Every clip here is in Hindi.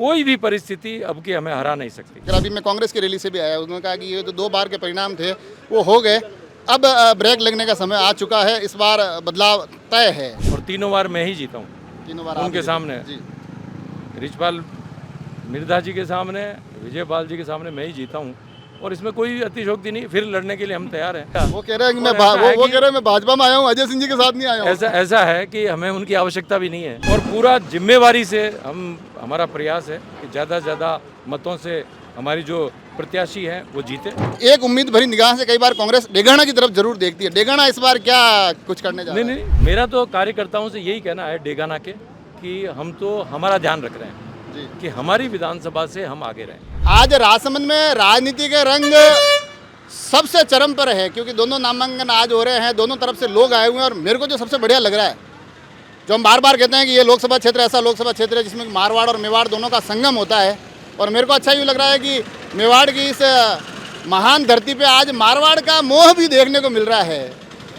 कोई भी परिस्थिति अब की हमें हरा नहीं सकती। फिर अभी मैं कांग्रेस की रैली से भी आया, उन्होंने कहा कि ये तो 2 बार के परिणाम थे वो हो गए, अब ब्रेक लगने का समय आ चुका है, इस बार बदलाव तय है। और तीनों बार मैं ही जीता हूँ, तीनों बार उनके सामने जी रिचपाल मिर्धा जी के सामने, विजयपाल जी के सामने मैं ही जीता हूँ और इसमें कोई अतिशयोक्ति नहीं। फिर लड़ने के लिए हम तैयार हैं। वो कह रहे हैं कि मैं और ऐसा है वो कि- कह रहे हैं मैं भाजपा में आया हूँ, अजय सिंह जी के साथ नहीं आया हूँ। ऐसा है कि हमें उनकी आवश्यकता भी नहीं है और पूरा जिम्मेवारी से हमारा प्रयास है कि ज़्यादा से ज़्यादा मतों से हमारी जो प्रत्याशी हैं वो जीते। एक उम्मीद भरी निगाह से कई बार कांग्रेस डेगाना की तरफ जरूर देखती है। डेगाना इस बार क्या कुछ करने जा रहा है? नहीं, मेरा तो कार्यकर्ताओं से यही कहना है डेगाना के कि हम तो हमारा ध्यान रख रहे हैं जी। कि हमारी विधानसभा से हम आगे रहें। आज राजसमंद में राजनीति के रंग सबसे चरम पर है, क्योंकि दोनों नामांकन आज हो रहे हैं, दोनों तरफ से लोग आए हुए हैं। और मेरे को जो सबसे बढ़िया लग रहा है, जो हम बार बार कहते हैं कि ये लोकसभा क्षेत्र ऐसा लोकसभा क्षेत्र है जिसमें मारवाड़ और मेवाड़ दोनों का संगम होता है, और मेरे को अच्छा यूँ लग रहा है कि मेवाड़ की इस महान धरती पे आज मारवाड़ का मोह भी देखने को मिल रहा है।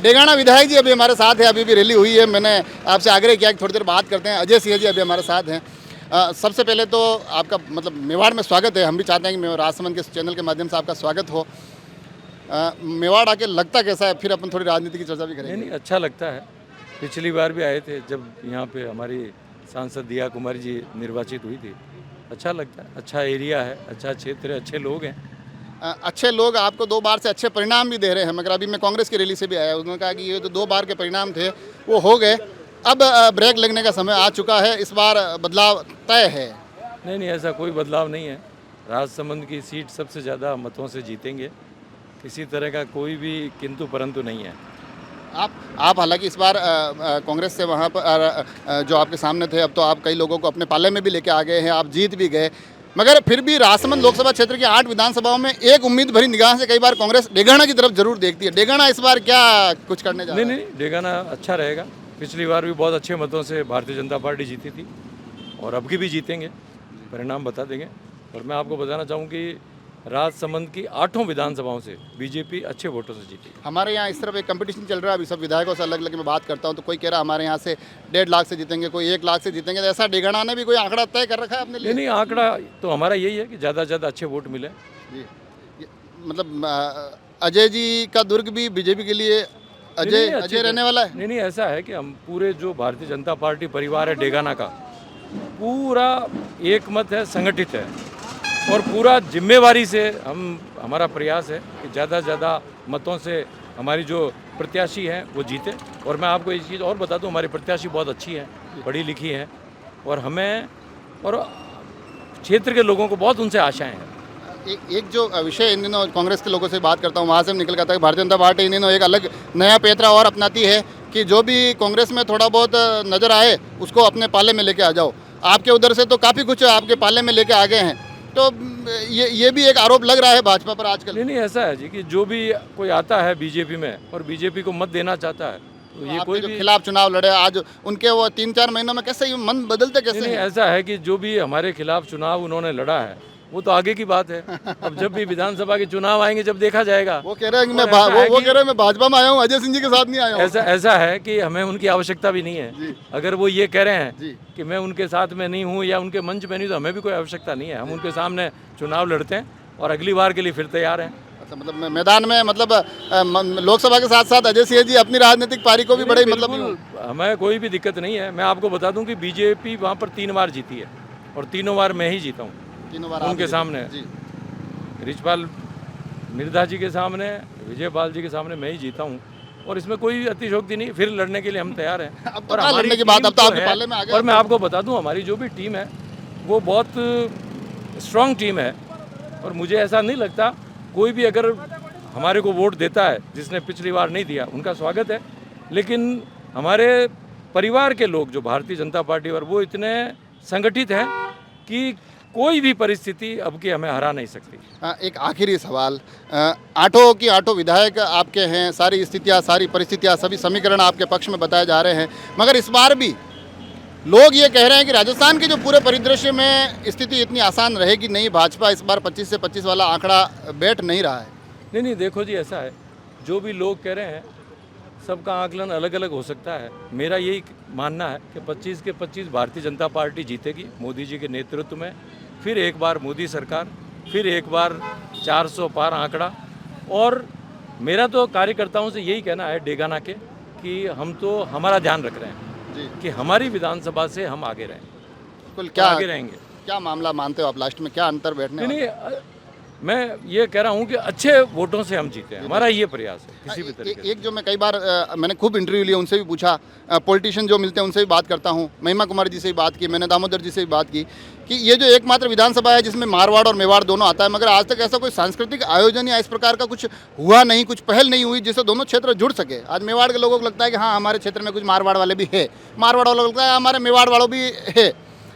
डेगाना विधायक जी अभी हमारे साथ है, अभी भी रैली हुई है, मैंने आपसे आग्रह किया कि थोड़ी देर बात करते हैं। अजय सिंह जी अभी हमारे साथ हैं। सबसे पहले तो आपका मतलब मेवाड़ में स्वागत है। हम भी चाहते हैं कि राजसमंद के चैनल के माध्यम से आपका स्वागत हो। मेवाड़ आके लगता कैसा है, फिर अपन थोड़ी राजनीति की चर्चा भी करेंगे। नहीं, अच्छा लगता है। पिछली बार भी आए थे जब यहाँ पे हमारी सांसद दिया कुमारी जी निर्वाचित हुई थी। अच्छा लगता है, अच्छा एरिया है, अच्छा क्षेत्र है, अच्छे लोग हैं। अच्छे लोग आपको 2 बार से अच्छे परिणाम भी दे रहे हैं, मगर अभी मैं कांग्रेस की रैली से भी आया, उन्होंने कहा कि ये तो 2 बार के परिणाम थे वो हो गए, अब ब्रेक लगने का समय आ चुका है, इस बार बदलाव तय है। नहीं, ऐसा कोई बदलाव नहीं है। राजसमंद की सीट सबसे ज़्यादा मतों से जीतेंगे, किसी तरह का कोई भी किंतु परंतु नहीं है। आप हालांकि इस बार कांग्रेस से वहाँ पर जो आपके सामने थे, अब तो आप कई लोगों को अपने पाले में भी लेके आ गए हैं, आप जीत भी गए, मगर फिर भी राजसमंद लोकसभा क्षेत्र की 8 विधानसभाओं में एक उम्मीद भरी निगाह से कई बार कांग्रेस डेगाना की तरफ जरूर देखती है। डेगाना इस बार क्या कुछ करने जा रहा है? नहीं, डेगाना अच्छा रहेगा। पिछली बार भी बहुत अच्छे मतों से भारतीय जनता पार्टी जीती थी और अब की भी जीतेंगे, परिणाम बता देंगे। और मैं आपको बताना चाहूँ कि राजसमंद की 8 विधानसभाओं से बीजेपी अच्छे वोटों से जीती। हमारे यहाँ इस तरफ एक कंपटीशन चल रहा है, अभी सब विधायकों से अलग अलग मैं बात करता हूँ, तो कोई कह रहा है हमारे यहाँ से 1.5 लाख से जीतेंगे, कोई 1 लाख से जीतेंगे, तो ऐसा डेगाना ने भी कोई आंकड़ा तय कर रखा है अपने लिए? नहीं, आंकड़ा तो हमारा यही है कि ज़्यादा से ज़्यादा अच्छे वोट मिले। जी, मतलब अजय जी का दुर्ग भी बीजेपी के लिए अजय रहने वाला है? नहीं, ऐसा है कि हम पूरे जो भारतीय जनता पार्टी परिवार है डेगाना का, पूरा एक मत है, संगठित है और पूरा जिम्मेवारी से हमारा प्रयास है कि ज़्यादा से ज़्यादा मतों से हमारी जो प्रत्याशी हैं वो जीते। और मैं आपको एक चीज़ और बता दूं, हमारी प्रत्याशी बहुत अच्छी है, पढ़ी लिखी है और हमें और क्षेत्र के लोगों को बहुत उनसे आशाएं हैं। एक जो विषय इन दिनों कांग्रेस के लोगों से बात करता हूँ, वहाँ से निकल करता है कि भारतीय जनता पार्टी इन दिनों एक अलग नया पैंतरा और अपनाती है कि जो भी कांग्रेस में थोड़ा बहुत नज़र आए उसको अपने पाले में लेके आ जाओ। आपके उधर से तो काफ़ी कुछ आपके पाले में लेके आ गए हैं, तो ये भी एक आरोप लग रहा है भाजपा पर आजकल। नहीं, ऐसा है जी कि जो भी कोई आता है बीजेपी में और बीजेपी को मत देना चाहता है, तो ये कोई भी खिलाफ चुनाव लड़े आज उनके, वो 3-4 महीनों में कैसे ये मन बदलते कैसे नहीं, हैं? ऐसा है कि जो भी हमारे खिलाफ चुनाव उन्होंने लड़ा है वो तो आगे की बात है। अब जब भी विधानसभा के चुनाव आएंगे जब देखा जाएगा। वो कह रहे हैं कि और ऐसा है वो कि- कह रहे हैं मैं भाजपा में आया हूँ, अजय सिंह जी के साथ नहीं आया हूँ। ऐसा है कि हमें उनकी आवश्यकता भी नहीं है। अगर वो ये कह रहे हैं जी। कि मैं उनके साथ में नहीं हूँ या उनके मंच में नहीं, तो हमें भी कोई आवश्यकता नहीं है। हम उनके सामने चुनाव लड़ते हैं और अगली बार के लिए फिर तैयार हैं। अच्छा, मतलब मैदान में मतलब लोकसभा के साथ साथ अजय सिंह जी अपनी राजनीतिक पारी को भी बड़े मतलब बिल्कुल, हमें कोई भी दिक्कत नहीं है। मैं आपको बता दूं कि बीजेपी वहाँ पर 3 बार जीती है और तीनों बार मैं ही जीता हूँ। तीनों बार उनके सामने रिचपाल मिर्धा जी के सामने, विजयपाल जी के सामने मैं ही जीता हूँ और इसमें कोई अतिशयोक्ति नहीं। फिर लड़ने के लिए हम तैयार हैं। अब तो और लड़ने हमारी की बात, टीम अब तो जो आपके है, पाले में आ गए। और मैं आपको बता दूं हमारी जो भी टीम है वो बहुत स्ट्रांग टीम है और मुझे ऐसा नहीं लगता कोई भी अगर हमारे को वोट देता है जिसने पिछली बार नहीं दिया, उनका स्वागत है। लेकिन हमारे परिवार के लोग जो भारतीय जनता पार्टी और वो इतने संगठित हैं कि कोई भी परिस्थिति अब की हमें हरा नहीं सकती। एक आखिरी सवाल, 8 विधायक आपके हैं, सारी स्थितियाँ, सारी परिस्थितियाँ, सभी समीकरण आपके पक्ष में बताए जा रहे हैं, मगर इस बार भी लोग ये कह रहे हैं कि राजस्थान के जो पूरे परिदृश्य में स्थिति इतनी आसान रहेगी नहीं, भाजपा इस बार 25 से 25 वाला आंकड़ा बैठ नहीं रहा है। नहीं, देखो जी, ऐसा है जो भी लोग कह रहे हैं सबका आकलन अलग अलग हो सकता है। मेरा यही मानना है कि 25 के 25 भारतीय जनता पार्टी जीतेगी मोदी जी के नेतृत्व में। फिर एक बार मोदी सरकार, फिर एक बार 400 पार आंकड़ा। और मेरा तो कार्यकर्ताओं से यही कहना है डेगाना के कि हम तो हमारा ध्यान रख रहे हैं जी। कि हमारी विधानसभा से हम आगे रहें, बिल्कुल। क्या आगे रहेंगे। क्या मामला मानते हो आप, लास्ट में क्या अंतर बैठने नहीं वाला? नहीं, मैं ये कह रहा हूँ कि अच्छे वोटों से हम जीते हैं, हमारा ये प्रयास है किसी भी तरीके से। एक जो मैं कई बार मैंने खूब इंटरव्यू लिए, उनसे भी पूछा, पॉलिटिशियन जो मिलते हैं उनसे भी बात करता हूँ, महिमा कुमारी जी से भी बात की, मैंने दामोदर जी से भी बात की कि ये जो एकमात्र विधानसभा है जिसमें मारवाड़ और मेवाड़ दोनों आता है, मगर आज तक ऐसा कोई सांस्कृतिक आयोजन या इस प्रकार का कुछ हुआ नहीं, कुछ पहल नहीं हुई जिससे दोनों क्षेत्र जुड़ सके। आज मेवाड़ के लोगों को लगता है कि हाँ हमारे क्षेत्र में कुछ मारवाड़ वाले भी है, मारवाड़ वालों को लगता है हमारे मेवाड़ वालों भी है।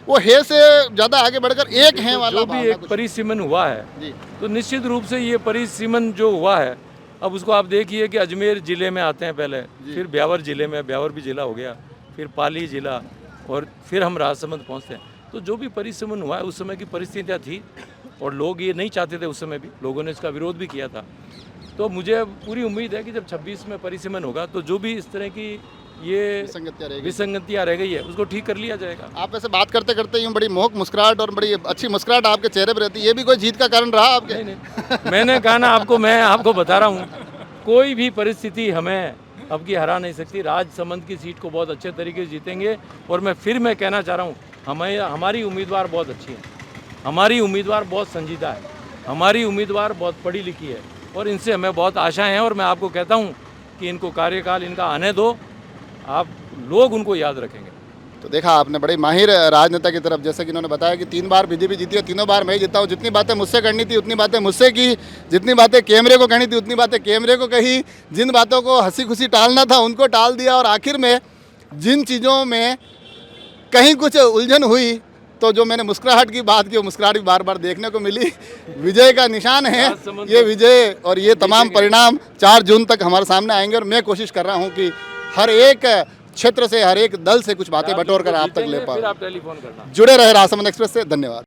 वो है से ज़्यादा आगे बढ़कर एक है वाला जो भी भावना एक कुछ- परिसीमन हुआ है जी तो निश्चित रूप से ये परिसीमन जो हुआ है, अब उसको आप देखिए कि अजमेर ज़िले में आते हैं पहले, फिर ब्यावर ज़िले में, ब्यावर भी ज़िला हो गया, फिर पाली ज़िला, और फिर हम राजसमंद पहुंचते हैं। तो जो भी परिसीमन हुआ है उस समय की परिस्थितियाँ थी और लोग ये नहीं चाहते थे, उस समय भी लोगों ने इसका विरोध भी किया था। तो मुझे पूरी उम्मीद है कि जब 26 में परिसीमन होगा तो जो भी इस तरह की ये संगतियाँ रहेगी। विसंगतियाँ रह गई है उसको ठीक कर लिया जाएगा। आप ऐसे बात करते करते यूँ बड़ी मोहक मुस्कुराहट और बड़ी अच्छी मुस्कुराहट आपके चेहरे पर रहती है, ये भी कोई जीत का कारण रहा आपके? नहीं नहीं, मैंने कहा ना आपको, मैं आपको बता रहा हूँ, कोई भी परिस्थिति हमें अब की हरा नहीं सकती। राजसमंद की सीट को बहुत अच्छे तरीके से जीतेंगे। और मैं कहना चाह रहा हूँ, हमारी उम्मीदवार बहुत अच्छी है, हमारी उम्मीदवार बहुत संजीदा है, हमारी उम्मीदवार बहुत पढ़ी लिखी है और इनसे हमें बहुत आशाएं हैं। और मैं आपको कहता हूँ कि इनको कार्यकाल इनका आने दो, आप लोग उनको याद रखेंगे। तो देखा आपने, बड़े माहिर राजनेता की तरफ, जैसे कि इन्होंने बताया कि 3 बार बीजेपी जीती है, तीनों बार मैं जीता हूँ। जितनी बातें मुझसे करनी थी उतनी बातें मुझसे की, जितनी बातें कैमरे को कहनी थी उतनी बातें कैमरे को कही, जिन बातों को हंसी खुशी टालना था उनको टाल दिया, और आखिर में जिन चीज़ों में कहीं कुछ उलझन हुई तो जो मैंने मुस्कुराहट की बात की वो मुस्कुराहट भी बार बार देखने को मिली। विजय का निशान है ये विजय, और ये तमाम परिणाम 4 जून तक हमारे सामने आएंगे। और मैं कोशिश कर रहा हूँ कि हर एक क्षेत्र से, हर एक दल से कुछ बातें बटोर कर आप तक ले पाऊँ। फिर आप टेलीफोन करना। जुड़े रहे राजसमंद एक्सप्रेस से। धन्यवाद।